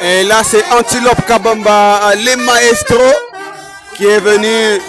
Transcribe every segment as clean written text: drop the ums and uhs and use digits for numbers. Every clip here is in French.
Et là, c'est Antilope Kabamba, les maestros, qui est venu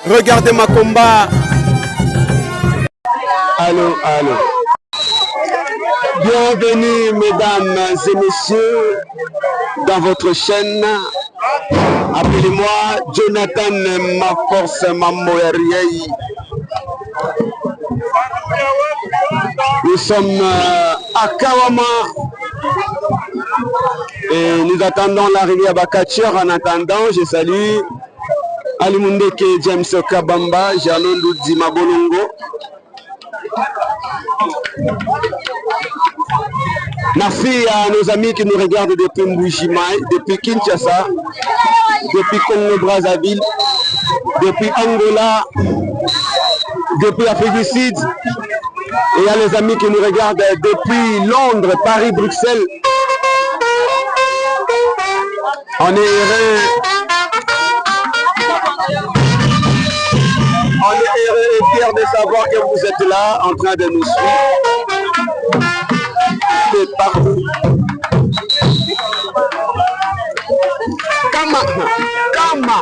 regarder ma combat. Allô, allô. Bienvenue, mesdames et messieurs, dans votre chaîne. Appelez-moi Jonathan Maforce Mamoyariei. Nous sommes à Kawama et nous attendons l'arrivée à Bakachir. En attendant, je salue Alimundeke James Kabamba, Jalon Doudi Mabolongo. Merci à nos amis qui nous regardent depuis Mbujimaï, depuis Kinshasa, depuis Congo-Brazzaville, depuis Angola, depuis Afrique du Sud. Et il y a les amis qui nous regardent depuis Londres, Paris, Bruxelles. On est heureux. On est heureux et fiers de savoir que vous êtes là en train de nous suivre. C'est partout. Kama, Kama,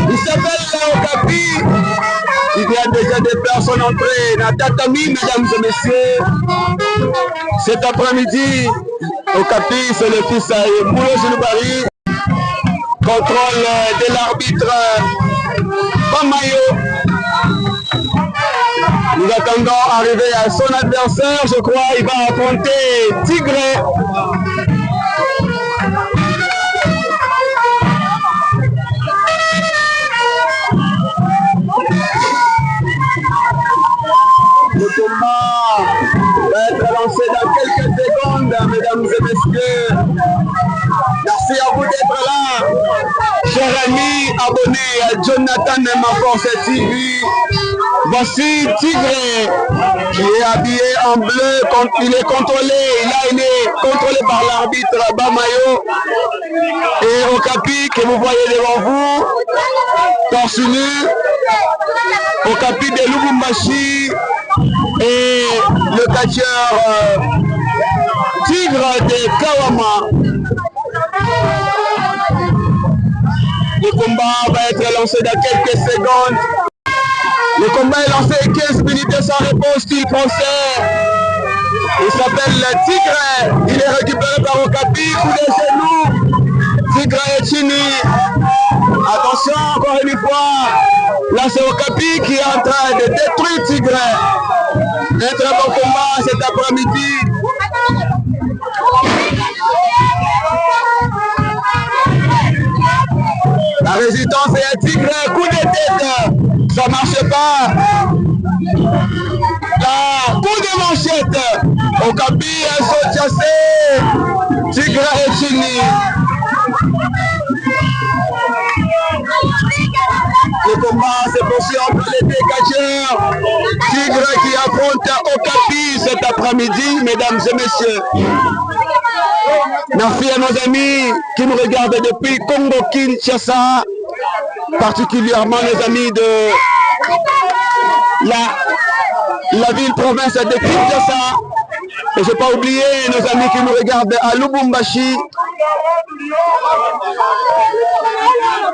il s'appelle Okapi. Il y a déjà des personnes entrées. Natatami, mesdames et messieurs. Cet après-midi, Okapi, c'est le fils de Moulo Zouloubari. Contrôle de l'arbitre Bamayo. Nous attendons arriver à son adversaire. Je crois qu'il va affronter Tigre. Le combat va être lancé dans quelques secondes, mesdames et messieurs. Merci à vous d'être là. Chers amis, abonnés à Jonathan Maforce TV. Voici Tigre qui est habillé en bleu. Il est contrôlé. Là, il est contrôlé par l'arbitre Bamayo. Et Okapi que vous voyez devant vous, torse nu. Okapi de Lubumbashi. Et le catcheur Tigre de Kawama. Le combat va être lancé dans quelques secondes. Le combat est lancé 15 minutes sans réponse, style français. Il s'appelle Tigre. Il est récupéré par Okapi, coup de genoux. Tigre et Chini. Attention, encore une fois. Là, c'est Okapi qui est en train de détruire Tigre. Un très bon combat cet après-midi. La résistance est un Tigre, coup de tête. Ça ne marche pas. Là, coup de manchette. Okapi, un saut chassé. Tigre et Chini. Le combat se poursuit entre les deux catcheurs. Tigre qui affronte Okapi cet après-midi, mesdames et messieurs. Merci à nos amis qui nous regardent depuis Congo-Kinshasa, particulièrement nos amis de la ville-province de Kinshasa. Et je n'ai pas oublié nos amis qui nous regardent à Lubumbashi.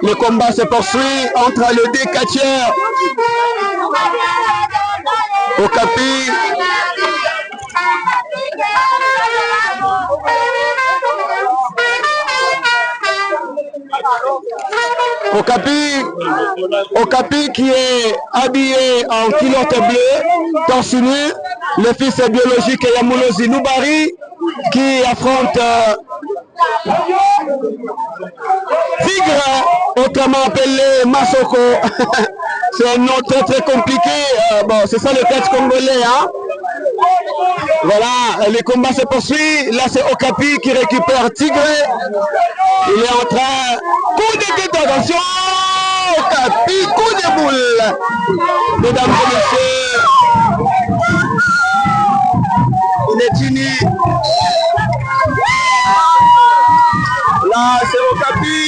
Le combat se poursuit entre les deux catcheurs. Okapi. Okapi qui est habillé en culotte bleue, torse nu, le fils biologique Yamoulo Zouloubari qui affronte Tigre, autrement appelé Masoko. C'est un nom très très compliqué. Bon, c'est ça le texte congolais, hein. Voilà, le combat se poursuit. Là, c'est Okapi qui récupère Tigre. Il est en train. Coup de tête, attention! Okapi, coup de boule! Mesdames et messieurs, il est uni. Là, c'est Okapi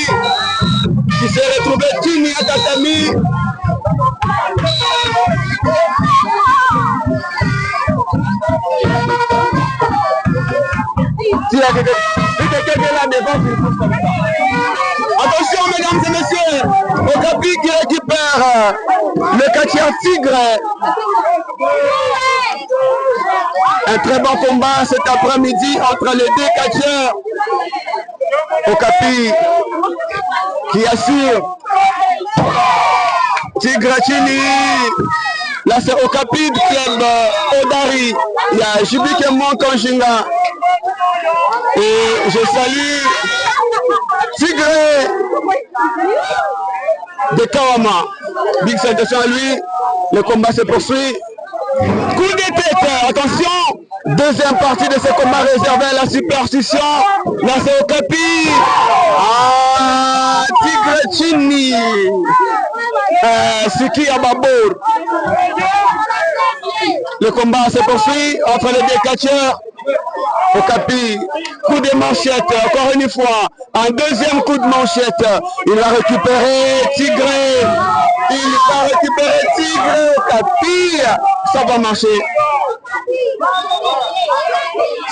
qui s'est retrouvé uni à tatami. il y a quelqu'un là devant qui pousse comme ça. Attention, mesdames et messieurs, Okapi qui récupère le catcheur Tigre. Un très bon combat cet après-midi entre les deux catcheurs. Okapi qui assure Tigre Chini. Là c'est Okapi du club Odari. Il y a Jibike Monkonjinga. Et je salue Tigre de Kawama. Big salutation à lui. Le combat se poursuit. Coup de tête, attention. Deuxième partie de ce combat réservé à la superstition. Là c'est Okapi. Ah, Tigre Chini. Siki Ababour. Le combat se poursuit entre les deux catcheurs. Okapi, coup de manchette, encore une fois, un deuxième coup de manchette. Il va récupérer Tigre. Il va récupérer Tigre. Okapi, ça va marcher.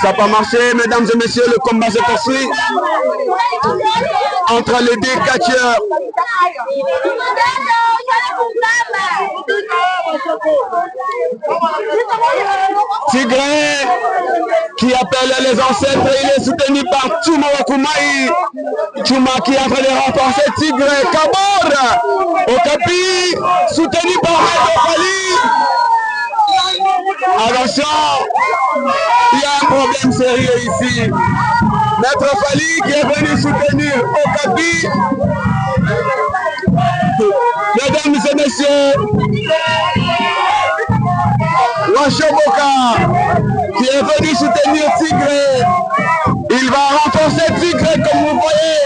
Ça va marcher, mesdames et messieurs, le combat se poursuit entre les deux catcheurs. Tigre qui appelle les ancêtres, il est soutenu par Chuma Wakumaï. Chuma qui est en train de renforcer Tigre. Kabor Okapi, soutenu par Maître Fali. Attention, il y a un problème sérieux ici. Maître Fali qui est venu soutenir Okapi. Mesdames et messieurs, Washoboka qui est venu soutenir Tigre. Il va renforcer Tigre comme vous voyez.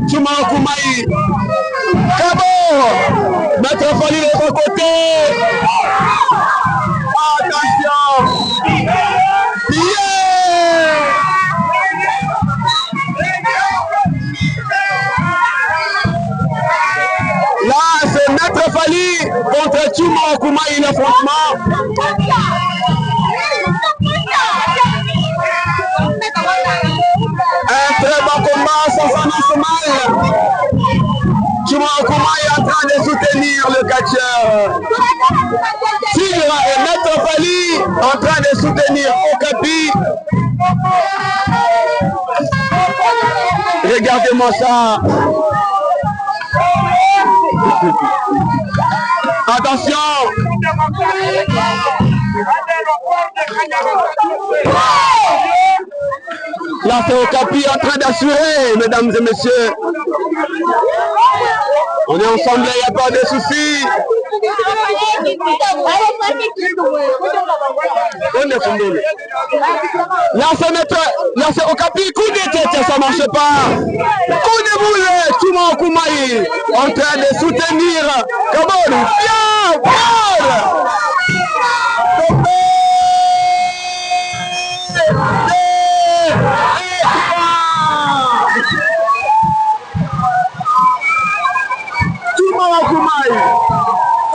Chuma Kumaï. Kabo, Maître Fali de l'autre côté. Attention. Yeah. Là, c'est Maître Fali contre Chuma Kumaï, l'affrontement. Un très bon combat, ça s'annonce mal. Chuma Kumaï est en train de soutenir le catcheur. Tigre et Maître Fali en train de soutenir Okapi. Regardez-moi ça. Attention. Là, c'est Okapi en train d'assurer, mesdames et messieurs. On est ensemble, il n'y a pas de soucis. Là, c'est Okapi, coup de tête, ça ne marche pas. Coup de boulet, Chuma Kumaï, en train de soutenir. Kabor, bien, bien.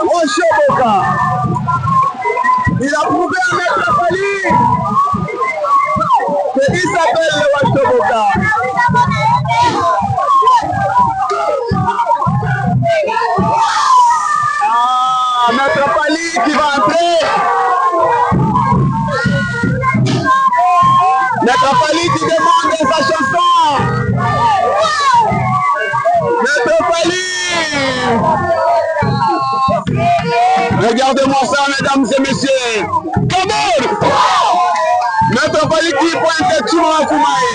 Washoboka. Il a prouvé à Maître Fali qu'il s'appelle le Washoboka. Ah, Maître Fali qui va entrer. Maître Fali qui demande sa chanson. Maître Fali. Regardez-moi ça, mesdames et messieurs. Kabor! Maître Fali qui pointe Chuma Kumaï.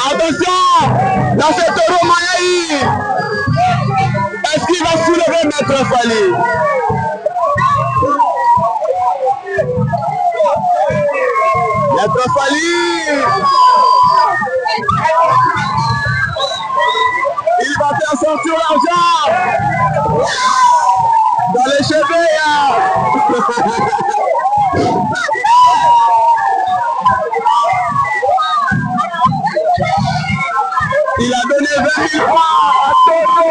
Attention! Dans cette Romaï, est-ce qu'il va soulever Maître Fali? Maître Fali! Il va faire sortir l'argent dans les cheveux. Il a donné 20 000 francs à Toto.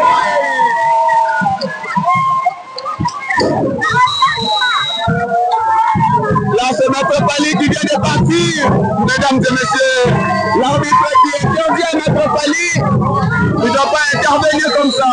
qui vient de partir, mesdames et messieurs. L'arbitre qui interdit à Maître Fally, il ne doit pas intervenir comme ça.